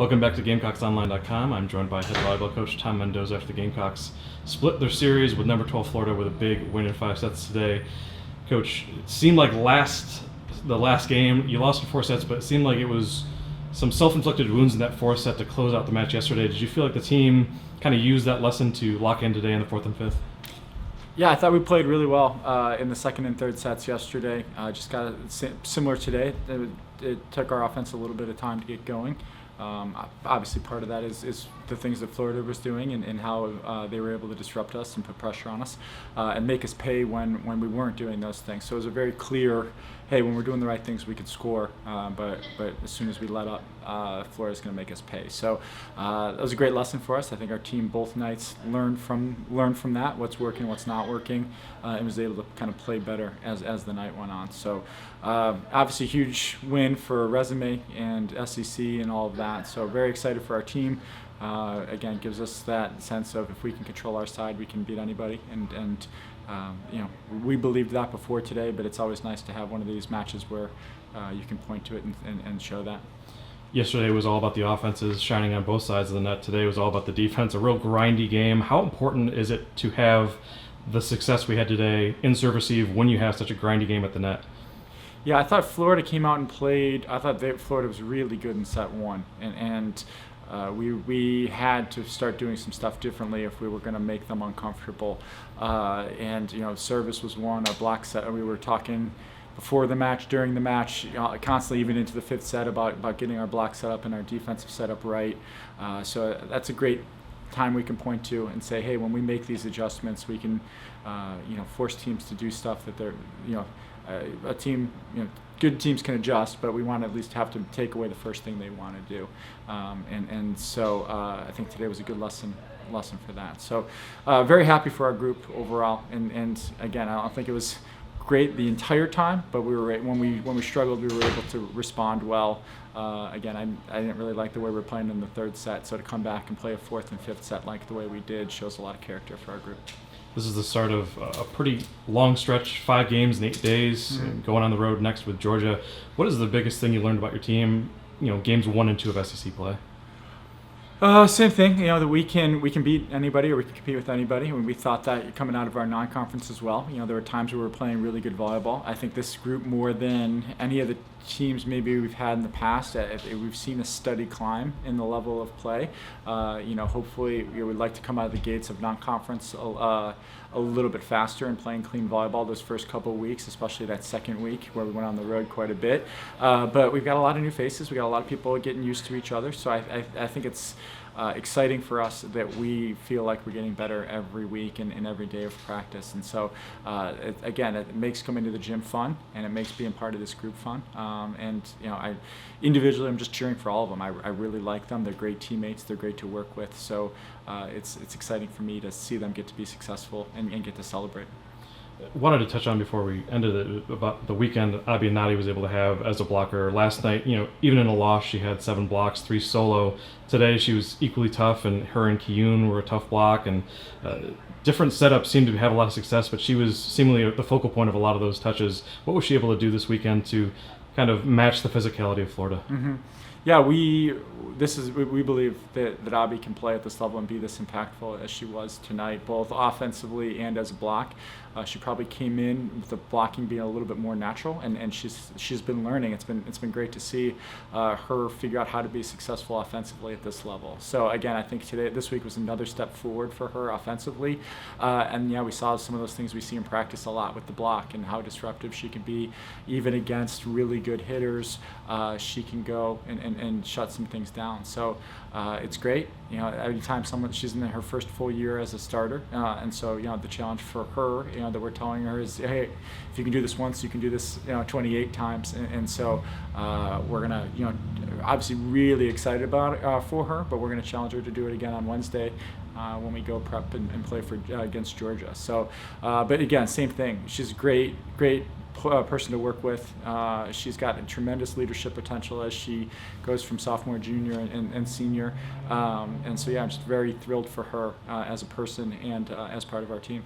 Welcome back to GamecocksOnline.com. I'm joined by head volleyball coach Tom Mendoza after the Gamecocks split their series with number 12 Florida with a big win in 5 sets today. Coach, it seemed like the last game, you lost in 4 sets, but it seemed like it was some self-inflicted wounds in that 4th set to close out the match yesterday. Did you feel like the team kind of used that lesson to lock in today in the 4th and 5th? Yeah, I thought we played really well in the 2nd and 3rd sets yesterday. Just got similar today. It took our offense a little bit of time to get going. Obviously, part of that is the things that Florida was doing and how they were able to disrupt us and put pressure on us and make us pay when we weren't doing those things. So it was a very clear, hey, when we're doing the right things, we can score. But as soon as we let up, Florida's going to make us pay. So that was a great lesson for us. I think our team both nights learned from that, what's working, what's not working, and was able to kind of play better as the night went on. So obviously, huge win for resume and SEC and all of that. So very excited for our team. Again, gives us that sense of if we can control our side, we can beat anybody. And we believed that before today, but it's always nice to have one of these matches where you can point to it and show that. Yesterday was all about the offenses shining on both sides of the net. Today was all about the defense, a real grindy game. How important is it to have the success we had today in service eve when you have such a grindy game at the net? Yeah, I thought Florida came out and played. I thought Florida was really good in set 1, and we had to start doing some stuff differently if we were going to make them uncomfortable. And service was one. Our block set. We were talking before the match, during the match, constantly, even into the 5th set, about getting our block set up and our defensive setup right. So that's a great time we can point to and say, hey, when we make these adjustments, we can, force teams to do stuff that they're, a team, good teams can adjust, but we want to at least have to take away the first thing they want to do. So I think today was a good lesson for that. So very happy for our group overall. And again, I don't think it was great the entire time, but when we struggled, we were able to respond well. Again, I didn't really like the way we were playing in the 3rd set, so to come back and play a 4th and 5th set like the way we did shows a lot of character for our group. This is the start of a pretty long stretch, 5 games in 8 days, and going on the road next with Georgia. What is the biggest thing you learned about your team, games 1 and 2 of SEC play? Same thing, that we can beat anybody or we can compete with anybody. I mean, we thought that coming out of our non-conference as well. There were times where we were playing really good volleyball. I think this group, more than any of the teams maybe we've had in the past, we've seen a steady climb in the level of play. Hopefully we would like to come out of the gates of non-conference a little bit faster and playing clean volleyball those first couple of weeks, especially that 2nd week where we went on the road quite a bit. But we've got a lot of new faces. We got a lot of people getting used to each other. So I think it's exciting for us that we feel like we're getting better every week and every day of practice. And so, it makes coming to the gym fun, and it makes being part of this group fun. Individually, I'm just cheering for all of them. I really like them. They're great teammates. They're great to work with. So it's exciting for me to see them get to be successful and get to celebrate. Wanted to touch on before we ended it about the weekend Abby Nadi was able to have as a blocker. Last night, even in a loss, she had 7 blocks, 3 solo. Today, she was equally tough, and her and Kiyun were a tough block, and different setups seemed to have a lot of success, but she was seemingly the focal point of a lot of those touches. What was she able to do this weekend to kind of match the physicality of Florida? Mm-hmm. Yeah, we believe that Abby can play at this level and be this impactful as she was tonight, both offensively and as a block. She probably came in with the blocking being a little bit more natural, and she's been learning. It's been great to see her figure out how to be successful offensively at this level. So again, I think this week was another step forward for her offensively, and we saw some of those things we see in practice a lot with the block and how disruptive she can be, even against really good hitters. She can go and shut some things down. So it's great. Every time she's in her first full year as a starter, and so the challenge for her, that we're telling her is, hey, if you can do this once, you can do this 28 times, and so we're gonna obviously really excited about it for her, but we're gonna challenge her to do it again on Wednesday when we go prep and play against Georgia. So, but again, same thing. She's a great person to work with. She's got a tremendous leadership potential as she goes from sophomore, junior, and senior. And so, I'm just very thrilled for her as a person and as part of our team.